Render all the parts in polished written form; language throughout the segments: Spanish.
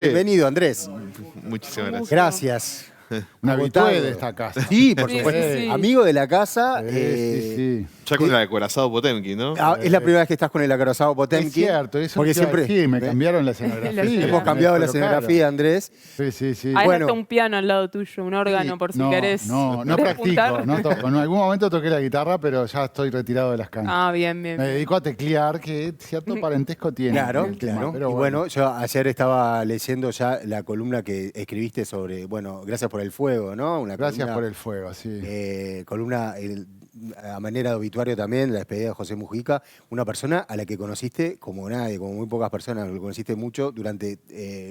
Bienvenido, Andrés. Muchísimas gracias. Gracias. Un Agotado. habitué de esta casa. Sí, por Sí, supuesto. sí, sí. Amigo de la casa. Sí. Ya con el acorazado Potemkin, ¿no? Es la primera vez que estás con el acorazado Es Potemkin. cierto, eso porque te iba a siempre decir, me cambiaron la escenografía. hemos cambiado la Pero escenografía, Andrés. claro. Sí. Ahí Bueno. está un piano al lado tuyo, un órgano, por si querés. No practico, despuntar. no toco. En algún momento toqué la guitarra, pero ya estoy retirado de las canchas. Ah, bien. Me dedico a teclear, que cierto parentesco tiene. Claro, el tema, claro. pero Y bueno, yo ayer estaba leyendo ya la columna que escribiste sobre, Gracias por el fuego, ¿no? Una Gracias columna, por el fuego, sí. columna a manera de obituario también, la despedida de José Mujica, una persona a la que conociste como nadie, como muy pocas personas, lo conociste mucho durante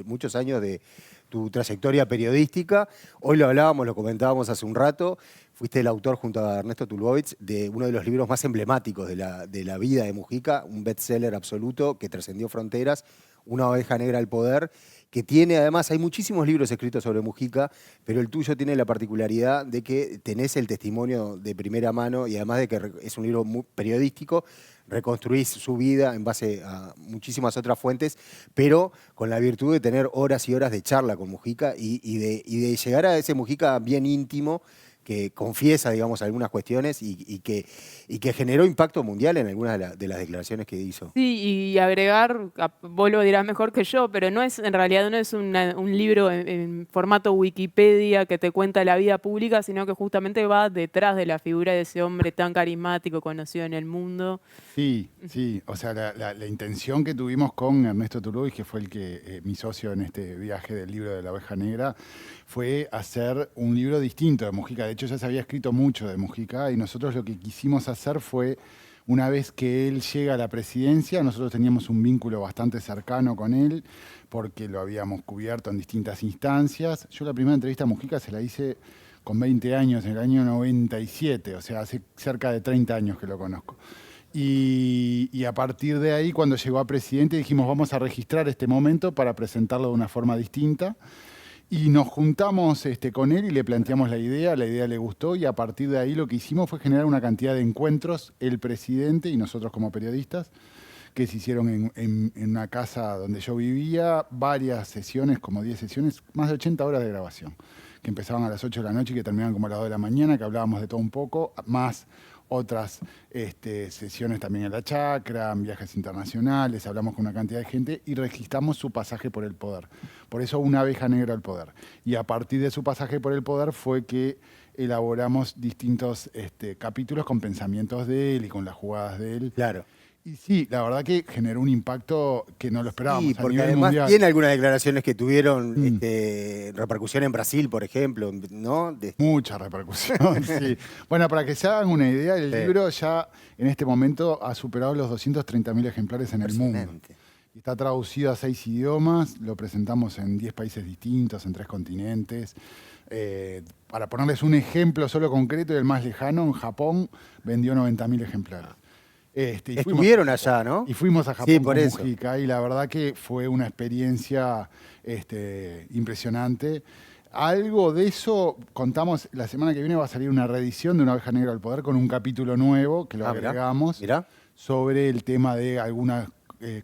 muchos años de tu trayectoria periodística. Hoy lo hablábamos, lo comentábamos hace un rato. Fuiste el autor junto a Ernesto Tulbovitz de uno de los libros más emblemáticos de la vida de Mujica, un bestseller absoluto que trascendió fronteras, Una oveja negra al poder, que tiene, además, hay muchísimos libros escritos sobre Mujica, pero el tuyo tiene la particularidad de que tenés el testimonio de primera mano y además de que es un libro muy periodístico, reconstruís su vida en base a muchísimas otras fuentes, pero con la virtud de tener horas y horas de charla con Mujica y de llegar a ese Mujica bien íntimo, que confiesa, digamos, algunas cuestiones y que generó impacto mundial en algunas de las declaraciones que hizo. Sí, y agregar, vos lo dirás mejor que yo, pero en realidad no es un libro en formato Wikipedia que te cuenta la vida pública, sino que justamente va detrás de la figura de ese hombre tan carismático, conocido en el mundo. Sí. O sea, la intención que tuvimos con Ernesto Tulbovitz, que fue mi socio en este viaje del libro de la oveja negra, fue hacer un libro distinto de Mujica. De hecho, ya se había escrito mucho de Mujica y nosotros lo que quisimos hacer fue, una vez que él llega a la presidencia, nosotros teníamos un vínculo bastante cercano con él porque lo habíamos cubierto en distintas instancias. Yo la primera entrevista a Mujica se la hice con 20 años, en el año 97, o sea, hace cerca de 30 años que lo conozco. Y a partir de ahí, cuando llegó a presidente, dijimos, vamos a registrar este momento para presentarlo de una forma distinta. Y nos juntamos con él y le planteamos la idea le gustó y a partir de ahí lo que hicimos fue generar una cantidad de encuentros, el presidente y nosotros como periodistas, que se hicieron en una casa donde yo vivía, varias sesiones, como 10 sesiones, más de 80 horas de grabación, que empezaban a las 8 de la noche y que terminaban como a las 2 de la mañana, que hablábamos de todo un poco, más otras sesiones también en la chacra, en viajes internacionales, hablamos con una cantidad de gente y registramos su pasaje por el poder. Por eso Una oveja negra al poder. Y a partir de su pasaje por el poder fue que elaboramos distintos capítulos con pensamientos de él y con las jugadas de él. Claro. Y sí, la verdad que generó un impacto que no lo esperábamos Sí, a porque nivel además mundial. tiene algunas declaraciones que tuvieron repercusión en Brasil, por ejemplo, ¿no? Mucha repercusión, sí. Bueno, para que se hagan una idea, el libro ya en este momento ha superado los 230.000 ejemplares en el mundo. Está traducido a 6 idiomas, lo presentamos en 10 países distintos, en 3 continentes. Para ponerles un ejemplo solo concreto y el más lejano, en Japón vendió 90.000 ejemplares. Estuvieron allá, ¿no? Y fuimos a Japón Sí, por con eso. Mujica y la verdad que fue una experiencia impresionante. Algo de eso contamos, la semana que viene va a salir una reedición de Una oveja negra al poder con un capítulo nuevo que lo agregamos sobre el tema de algunas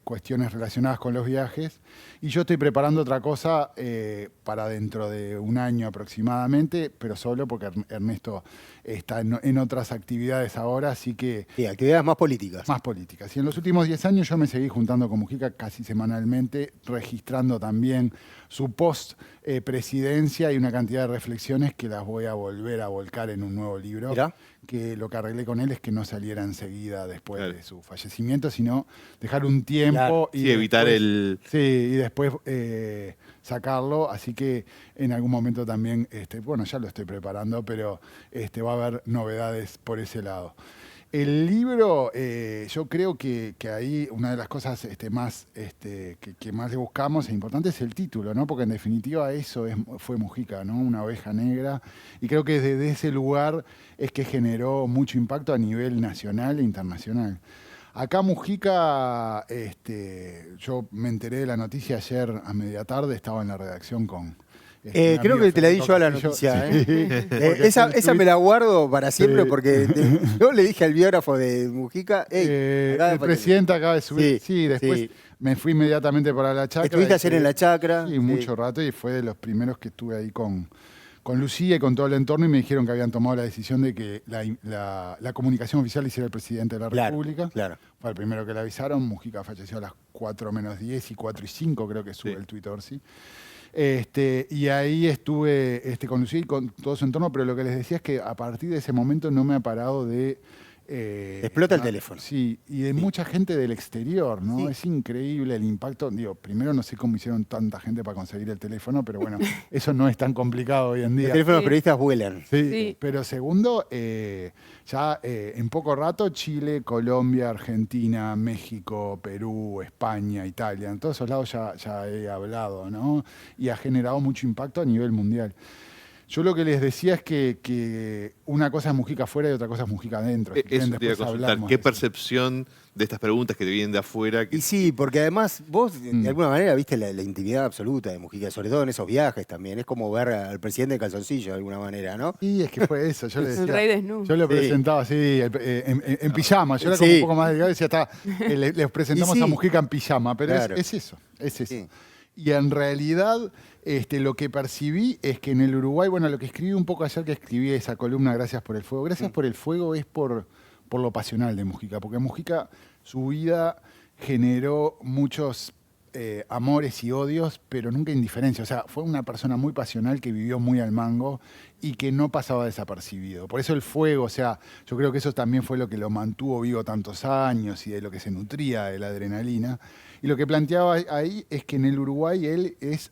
cuestiones relacionadas con los viajes. Y yo estoy preparando otra cosa para dentro de un año aproximadamente, pero solo porque Ernesto está en otras actividades ahora, así que... Sí, actividades más políticas. Más políticas. Y en los últimos 10 años yo me seguí juntando con Mujica casi semanalmente, registrando también su post-presidencia y una cantidad de reflexiones que las voy a volver a volcar en un nuevo libro. Mirá. Que lo que arreglé con él es que no saliera enseguida después de su fallecimiento, sino dejar un tiempo y evitar el... Sí, y después sacarlo, así que en algún momento también, bueno, ya lo estoy preparando, pero va a haber novedades por ese lado. El libro, yo creo que ahí una de las cosas más, que más le buscamos e importante es el título, ¿no? Porque en definitiva eso fue Mujica, ¿no? Una oveja negra. Y creo que desde ese lugar es que generó mucho impacto a nivel nacional e internacional. Acá Mujica, yo me enteré de la noticia ayer a media tarde, estaba en la redacción con... Creo que te la di yo a la noticia. Esa me la guardo para siempre porque yo le dije al biógrafo de Mujica, el presidente acaba de subir. Sí, después me fui inmediatamente para la chacra. Estuviste ayer en la chacra. Sí, mucho rato, y fue de los primeros que estuve ahí con Lucía y con todo el entorno, y me dijeron que habían tomado la decisión de que la comunicación oficial la hiciera el presidente de la Claro, República. claro. Fue el primero que le avisaron. Mujica falleció a las 4 menos 10 y 4 y 5, creo que sube Sí. el tuit Orsi. Y ahí estuve con Lucía y con todo su entorno, pero lo que les decía es que a partir de ese momento no me ha parado de... Explota el teléfono. Sí, y de mucha gente del exterior, ¿no? Sí. Es increíble el impacto. Digo, primero no sé cómo hicieron tanta gente para conseguir el teléfono, pero bueno, eso no es tan complicado hoy en día. Los teléfonos Sí. periodistas vuelan. Sí, Sí. pero segundo, ya en poco rato Chile, Colombia, Argentina, México, Perú, España, Italia, en todos esos lados ya he hablado, ¿no? Y ha generado mucho impacto a nivel mundial. Yo lo que les decía es que una cosa es Mujica afuera y otra cosa es Mujica adentro. Si quieren, Eso te iba a después consultar. hablamos ¿Qué de eso. percepción de estas preguntas que te vienen de afuera? Y sí, porque además vos de alguna manera viste la intimidad absoluta de Mujica, sobre todo en esos viajes también. Es como ver al presidente de calzoncillo de alguna manera, ¿no? Sí, es que fue eso. Yo le El decía, rey desnudo. yo lo Sí. presentaba así, en pijama. Yo era como Sí. un poco más delgado y decía, les presentamos Y sí. a Mujica en pijama. Pero Claro. es eso. Sí. Y en realidad, lo que percibí es que en el Uruguay, bueno, lo que escribí un poco ayer, que escribí esa columna, Gracias por el Fuego. Gracias por el Fuego es por lo pasional de Mujica, porque Mujica, su vida generó muchos amores y odios, pero nunca indiferencia. O sea, fue una persona muy pasional que vivió muy al mango y que no pasaba desapercibido. Por eso el fuego, o sea, yo creo que eso también fue lo que lo mantuvo vivo tantos años y de lo que se nutría de la adrenalina. Y lo que planteaba ahí es que en el Uruguay él es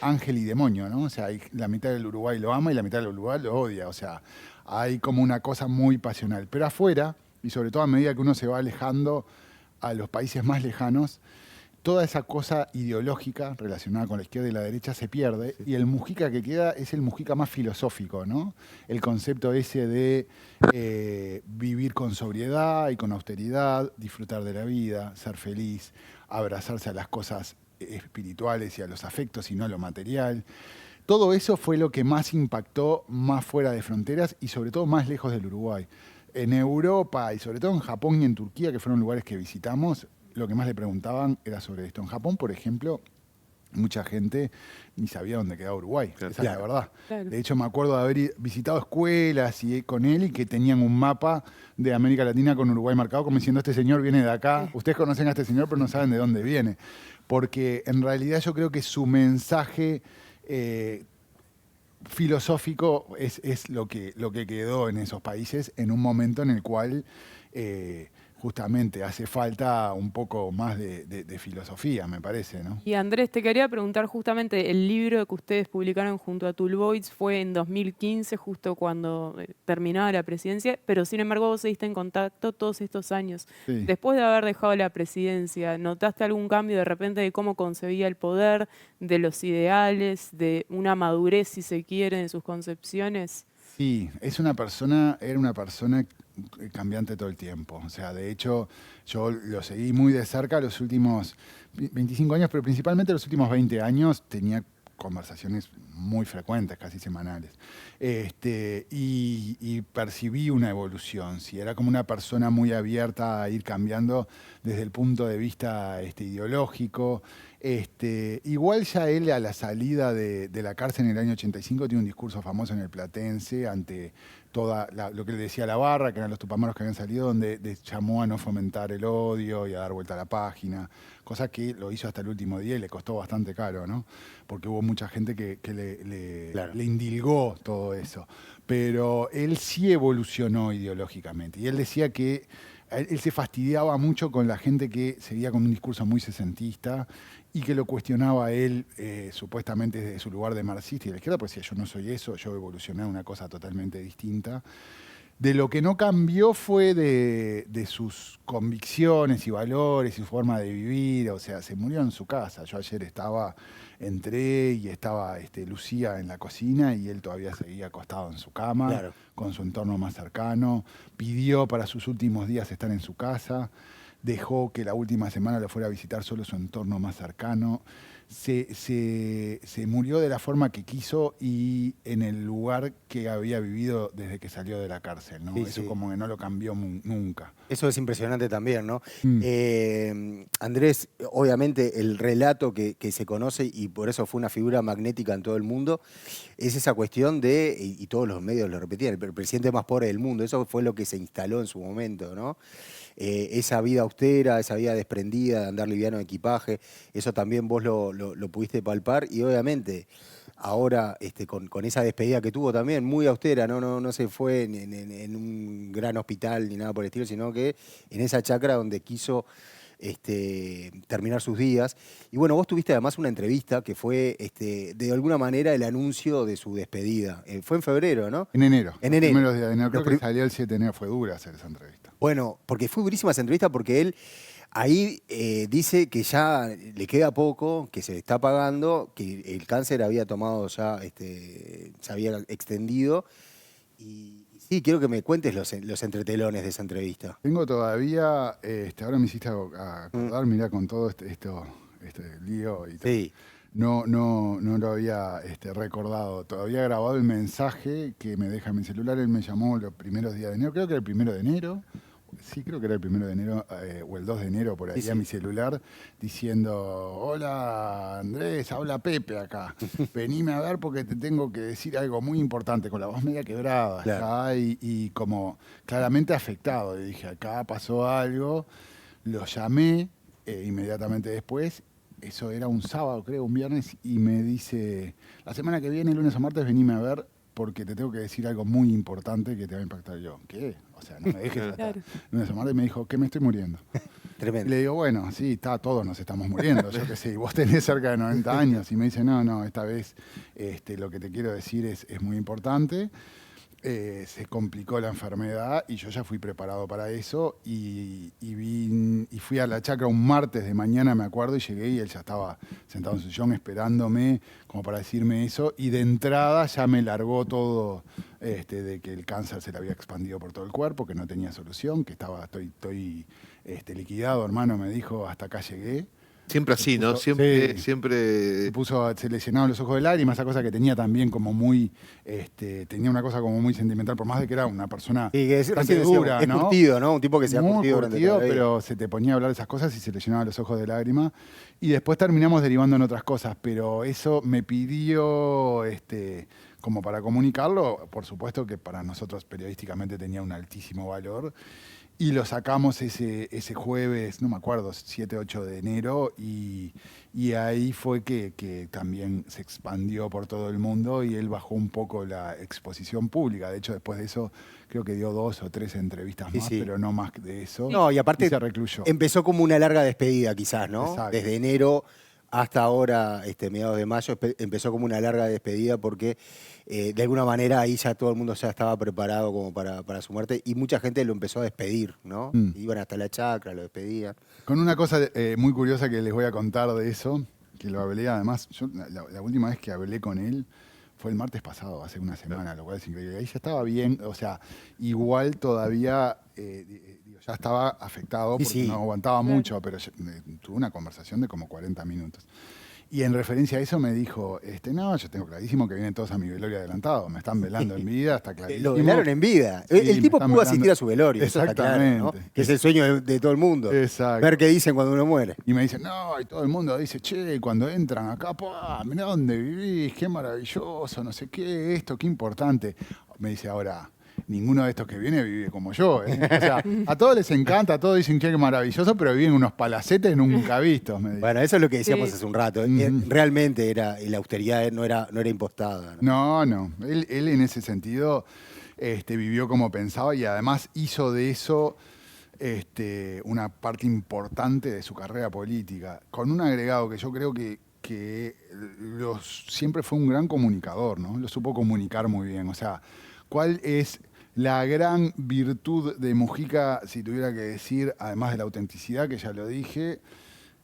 ángel y demonio, ¿no? O sea, la mitad del Uruguay lo ama y la mitad del Uruguay lo odia. O sea, hay como una cosa muy pasional. Pero afuera, y sobre todo a medida que uno se va alejando a los países más lejanos, toda esa cosa ideológica relacionada con la izquierda y la derecha se pierde, y el Mujica que queda es el Mujica más filosófico, ¿no? El concepto ese de vivir con sobriedad y con austeridad, disfrutar de la vida, ser feliz, abrazarse a las cosas espirituales y a los afectos y no a lo material. Todo eso fue lo que más impactó más fuera de fronteras y sobre todo más lejos del Uruguay. En Europa y sobre todo en Japón y en Turquía, que fueron lugares que visitamos, lo que más le preguntaban era sobre esto. En Japón, por ejemplo, mucha gente ni sabía dónde quedaba Uruguay. Claro. Esa es la verdad. Claro. De hecho, me acuerdo de haber visitado escuelas con él y que tenían un mapa de América Latina con Uruguay marcado, como diciendo, este señor viene de acá. Ustedes conocen a este señor, pero no saben de dónde viene. Porque en realidad yo creo que su mensaje filosófico es lo que quedó en esos países en un momento en el cual justamente hace falta un poco más de filosofía, me parece, ¿no? Y Andrés, te quería preguntar justamente, el libro que ustedes publicaron junto a Tulboids fue en 2015, justo cuando terminaba la presidencia, pero sin embargo vos seguiste en contacto todos estos años. Sí. Después de haber dejado la presidencia, ¿notaste algún cambio de repente de cómo concebía el poder, de los ideales, de una madurez, si se quiere, en sus concepciones? Sí, era una persona cambiante todo el tiempo. O sea, de hecho, yo lo seguí muy de cerca los últimos 25 años, pero principalmente los últimos 20 años tenía conversaciones muy frecuentes, casi semanales. Y percibí una evolución. Sí, era como una persona muy abierta a ir cambiando desde el punto de vista ideológico. Igual ya él a la salida de la cárcel en el año 85 tiene un discurso famoso en el Platense ante lo que le decía la barra, que eran los tupamaros que habían salido, donde llamó a no fomentar el odio y a dar vuelta a la página, cosa que lo hizo hasta el último día y le costó bastante caro, ¿no? Porque hubo mucha gente que le indilgó todo eso. Pero él sí evolucionó ideológicamente y él decía que él se fastidiaba mucho con la gente que seguía con un discurso muy sesentista y que lo cuestionaba a él supuestamente desde su lugar de marxista y de la izquierda, pues decía, yo no soy eso, yo evolucioné a una cosa totalmente distinta. De lo que no cambió fue de sus convicciones y valores y su forma de vivir, o sea, se murió en su casa. Yo ayer entré y estaba Lucía en la cocina y él todavía seguía acostado en su cama, Claro. con su entorno más cercano. Pidió para sus últimos días estar en su casa, dejó que la última semana lo fuera a visitar solo su entorno más cercano. se murió de la forma que quiso y en el lugar que había vivido desde que salió de la cárcel, ¿no? Sí, Eso sí. como que no lo cambió nunca. Eso es impresionante también, ¿no? Mm. Andrés, obviamente el relato que se conoce y por eso fue una figura magnética en todo el mundo, es esa cuestión de, y todos los medios lo repetían, el presidente más pobre del mundo, eso fue lo que se instaló en su momento, ¿no? Esa vida austera, esa vida desprendida de andar liviano de equipaje, eso también vos lo pudiste palpar y obviamente ahora con esa despedida que tuvo también, muy austera, no se fue en un gran hospital ni nada por el estilo, sino que en esa chacra donde quiso terminar sus días. Y bueno, vos tuviste además una entrevista que fue de alguna manera el anuncio de su despedida. Fue en febrero, ¿no? En enero. En Los enero. primeros días de enero. Creo Los que prim- salió el 7 de enero. Fue dura hacer esa entrevista. Bueno, porque fue durísima esa entrevista porque él ahí dice que ya le queda poco, que se está pagando, que el cáncer había tomado ya, se había extendido. Y sí, quiero que me cuentes los entretelones de esa entrevista. Tengo todavía, ahora me hiciste acordar, mirá, con todo este lío y todo. Sí, No lo había recordado. Todavía grabado el mensaje que me deja en mi celular. Él me llamó los primeros días de enero, creo que era el 1 de enero. Sí, creo que era el 1 de enero o el 2 de enero por ahí Sí, a sí. mi celular diciendo, hola Andrés, habla Pepe acá. Venime a ver porque te tengo que decir algo muy importante, con la voz media quebrada Claro. acá y como claramente afectado. Y dije, acá pasó algo. Lo llamé inmediatamente después. Eso era un sábado, creo, un viernes, y me dice, la semana que viene, lunes o martes, venime a ver porque te tengo que decir algo muy importante que te va a impactar. Yo, ¿qué? O sea, no me dejes hasta Claro. lunes o martes. Me dijo, que me estoy muriendo. Y tremendo. le digo, bueno, sí, todos nos estamos muriendo, yo qué sé, y vos tenés cerca de 90 años. Y me dice, no, esta vez lo que te quiero decir es muy importante. Se complicó la enfermedad y yo ya fui preparado para eso y fui a la chacra un martes de mañana, me acuerdo, y llegué y él ya estaba sentado en su sillón esperándome como para decirme eso y de entrada ya me largó todo de que el cáncer se le había expandido por todo el cuerpo, que no tenía solución, que estoy liquidado, hermano, me dijo, hasta acá llegué. Siempre así, ¿no? Sí. Siempre. Se le llenaban los ojos de lágrimas, esa cosa que tenía también como muy, tenía una cosa como muy sentimental, por más de que era una persona Sí, que es, bastante recién decíamos, dura, es ¿no? curtido, ¿no? Un tipo que se ha Muy curtido durante curtido, toda la vida. pero se te ponía a hablar de esas cosas y se le llenaban los ojos de lágrimas. Y después terminamos derivando en otras cosas, pero eso me pidió, como para comunicarlo, por supuesto que para nosotros periodísticamente tenía un altísimo valor. Y lo sacamos ese jueves, no me acuerdo, 7, 8 de enero, y ahí fue que también se expandió por todo el mundo y él bajó un poco la exposición pública. De hecho, después de eso, creo que dio 2 o 3 entrevistas Sí, más, sí. pero no más de eso. No, y aparte se recluyó. empezó como una larga despedida quizás, ¿no? Exacto. Desde enero hasta ahora, mediados de mayo, empezó como una larga despedida porque de alguna manera ahí ya todo el mundo ya estaba preparado como para su muerte y mucha gente lo empezó a despedir, ¿no? Iban hasta la chacra, lo despedían. Con una cosa muy curiosa que les voy a contar de eso, que lo hablé además, yo la última vez que hablé con él fue el martes pasado, hace una semana, lo cual es increíble. Ahí ya estaba bien, o sea, igual todavía ya estaba afectado Sí, porque sí. no aguantaba Claro. mucho, pero tuve una conversación de como 40 minutos. Y en referencia a eso me dijo, no, yo tengo clarísimo que vienen todos a mi velorio adelantado, me están velando en vida, está clarísimo. Lo velaron en vida. Sí, El me tipo están pudo velando. asistir a su velorio, eso está claro, ¿no? Exactamente. Que es el sueño de todo el mundo. Exacto. Ver qué dicen cuando uno muere. Y me dicen, no, y todo el mundo dice, che, cuando entran acá, mirá dónde vivís, qué maravilloso, no sé qué, esto, qué importante. Me dice ahora, ninguno de estos que viene vive como yo. O sea, a todos les encanta, a todos dicen que qué maravilloso, pero viven unos palacetes nunca vistos, me dice. Bueno, eso es lo que decíamos Sí. hace un rato. Ujú. Realmente la austeridad no era impostada, ¿no? No. Él en ese sentido vivió como pensaba y además hizo de eso una parte importante de su carrera política, con un agregado que yo creo que siempre fue un gran comunicador, ¿no? Lo supo comunicar muy bien. O sea, ¿cuál es la gran virtud de Mujica, si tuviera que decir, además de la autenticidad, que ya lo dije,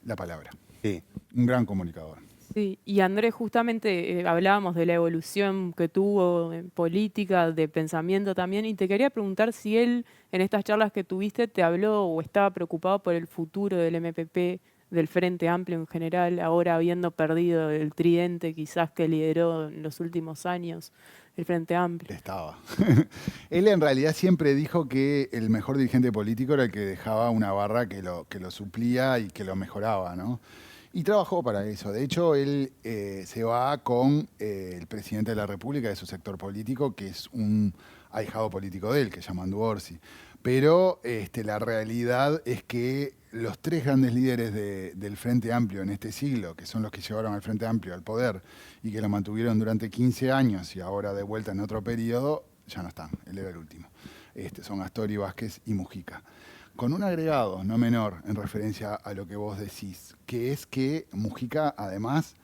la palabra? Sí. Un gran comunicador. Sí, y Andrés, justamente hablábamos de la evolución que tuvo en política, de pensamiento también, y te quería preguntar si él, en estas charlas que tuviste, te habló o estaba preocupado por el futuro del MPP del Frente Amplio en general, ahora habiendo perdido el tridente quizás que lideró en los últimos años el Frente Amplio. Estaba. Él en realidad siempre dijo que el mejor dirigente político era el que dejaba una barra que lo suplía y que lo mejoraba, ¿no? Y trabajó para eso. De hecho, él se va con el presidente de la República de su sector político, que es un ahijado político de él, que se llama Andu Orsi. Pero la realidad es que los tres grandes líderes del Frente Amplio en este siglo, que son los que llevaron al Frente Amplio al poder y que lo mantuvieron durante 15 años y ahora de vuelta en otro periodo, ya no están. Él era el último. Son Astori, Vázquez y Mujica. Con un agregado no menor en referencia a lo que vos decís, que es que Mujica además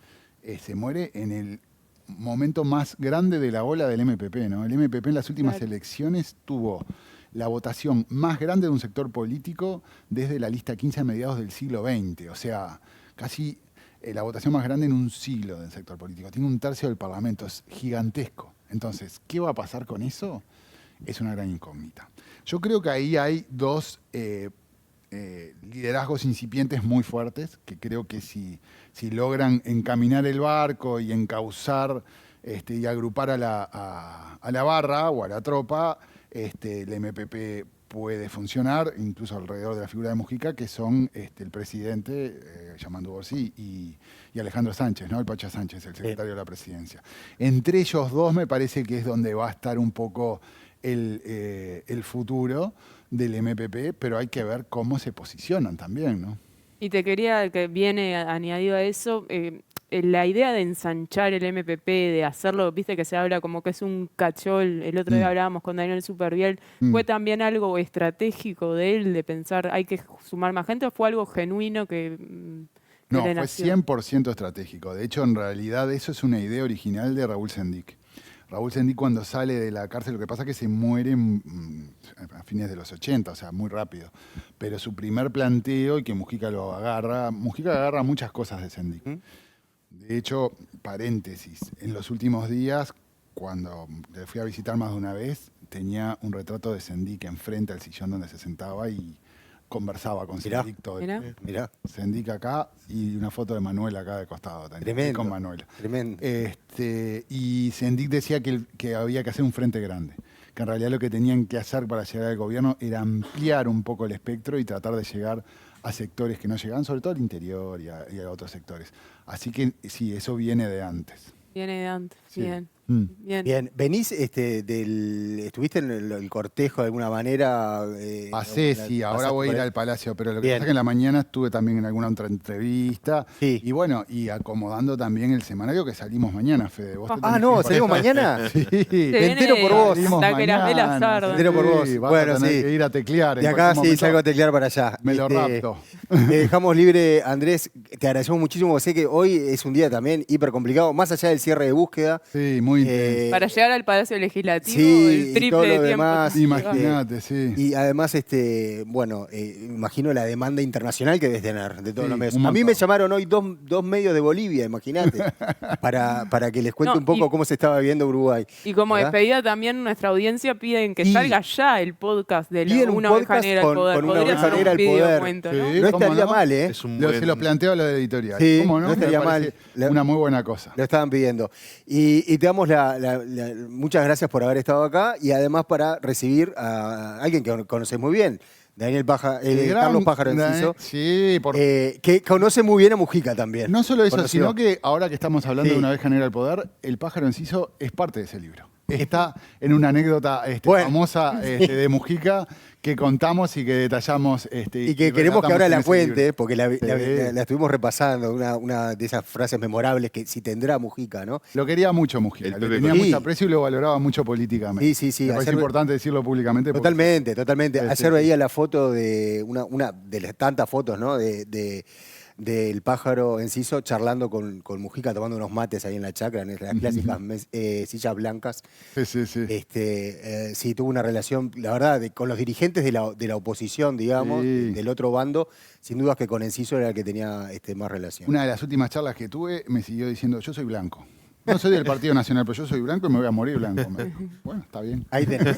se muere en el momento más grande de la ola del MPP, ¿no? El MPP en las últimas elecciones tuvo la votación más grande de un sector político desde la lista 15 a mediados del siglo XX. O sea, casi la votación más grande en un siglo del sector político. Tiene un tercio del Parlamento, es gigantesco. Entonces, ¿qué va a pasar con eso? Es una gran incógnita. Yo creo que ahí hay dos liderazgos incipientes muy fuertes, que creo que si logran encaminar el barco y encauzar y agrupar a la barra o a la tropa, el MPP puede funcionar, incluso alrededor de la figura de Mujica, que son el presidente, llamando Borsi, y Alejandro Sánchez, ¿no? El Pacha Sánchez, el secretario de la presidencia. Entre ellos dos me parece que es donde va a estar un poco el futuro del MPP, pero hay que ver cómo se posicionan también, ¿no? Y te quería, que viene añadido a eso, la idea de ensanchar el MPP, de hacerlo, viste que se habla como que es un cachol, el otro día hablábamos con Daniel Superviel, ¿fue también algo estratégico de él, de pensar hay que sumar más gente, o fue algo genuino que No, le fue nació? 100% estratégico. De hecho, en realidad eso es una idea original de Raúl Sendic. Raúl Sendic cuando sale de la cárcel, lo que pasa es que se muere a fines de los 80, o sea, muy rápido. Pero su primer planteo, y que Mujica lo agarra, Mujica agarra muchas cosas de Sendic. De hecho, paréntesis, en los últimos días, cuando le fui a visitar más de una vez, tenía un retrato de Sendic enfrente al sillón donde se sentaba y conversaba con Sendic todo el tiempo. Mirá. Sendic acá y una foto de Manuel acá de costado también. Tremendo. Con Manuel. Tremendo. Y Sendic decía que había que hacer un frente grande. Que en realidad lo que tenían que hacer para llegar al gobierno era ampliar un poco el espectro y tratar de llegar a sectores que no llegaban, sobre todo al interior y a otros sectores. Así que sí, eso viene de antes. Viene de antes, Sí. bien. Bien. Bien, venís estuviste en el cortejo de alguna manera. Pasé, sí, ahora pasaste voy a por ir ahí. al Palacio, pero lo que Bien. pasa es que en la mañana estuve también en alguna otra entrevista. Sí. Y bueno, y acomodando también el semanario que salimos mañana, Fede. ¿Vos te Ah, tenés no, que ir ¿salimos para- mañana? Sí. Me entero por vos. Salimos Hasta que las velas mañana, ardan. sí, Me entero por vos. vas Bueno, a tener sí. que ir a teclear. De en acá cualquier sí momento salgo a teclear para allá. Me lo rapto. Te dejamos libre, Andrés. Te agradecemos muchísimo. Sé que hoy es un día también hiper complicado, más allá del cierre de búsqueda. Sí, muy intenso. Para llegar al Palacio Legislativo, sí, el y triple todo lo de tiempo. demás. que lleva. Imagínate, sí. Y además, bueno, imagino la demanda internacional que debes tener de todos Sí, los medios. un A mí montón. me llamaron hoy dos medios de Bolivia, imagínate, para que les cuente No, un poco y- cómo se estaba viviendo Uruguay. Y como ¿verdad? despedida también nuestra audiencia piden que Y- salga ya el podcast de Piden un Una Oveja podcast Negra al con- Poder. con Una Podría Oveja ser Negra un al Poder. videocuento, ¿no? Sí. No ¿cómo estaría no? mal, ¿eh? Es un Se lo buen... planteo a la editorial. Sí, ¿Cómo no? no estaría Me parece mal. Una muy buena cosa. Lo estaban pidiendo. Y te damos muchas gracias por haber estado acá y además para recibir a alguien que conoces muy bien, Daniel Carlos Pájaro Enciso, Sí, que conoce muy bien a Mujica también. no solo eso, Conoció. sino que ahora que estamos hablando Sí. de Una Oveja Negra al Poder, el pájaro enciso es parte de ese libro. Está en una anécdota Bueno. famosa de Mujica que contamos y que detallamos. Y que queremos que relatamos ahora en la ese cuente, libro. porque Sí. la estuvimos repasando, una de esas frases memorables que si tendrá Mujica, ¿no? Lo quería mucho Mujica, El le Pepe tenía Sí. mucho aprecio y lo valoraba mucho políticamente. Sí. Me parece Ayer- importante decirlo públicamente. porque- Totalmente. Sí, Ayer sí, veía la foto de una de las tantas fotos, ¿no? Del pájaro Enciso charlando con Mujica, tomando unos mates ahí en la chacra, en las clásicas sillas blancas. Sí. Sí, tuvo una relación, la verdad, con los dirigentes de la oposición, digamos, Sí. del otro bando, sin dudas que con Enciso era el que tenía más relación. Una de las últimas charlas que tuve me siguió diciendo, yo soy blanco. No soy del Partido Nacional, pero yo soy blanco y me voy a morir blanco. Me dijo. Bueno, está bien. Ahí tenés.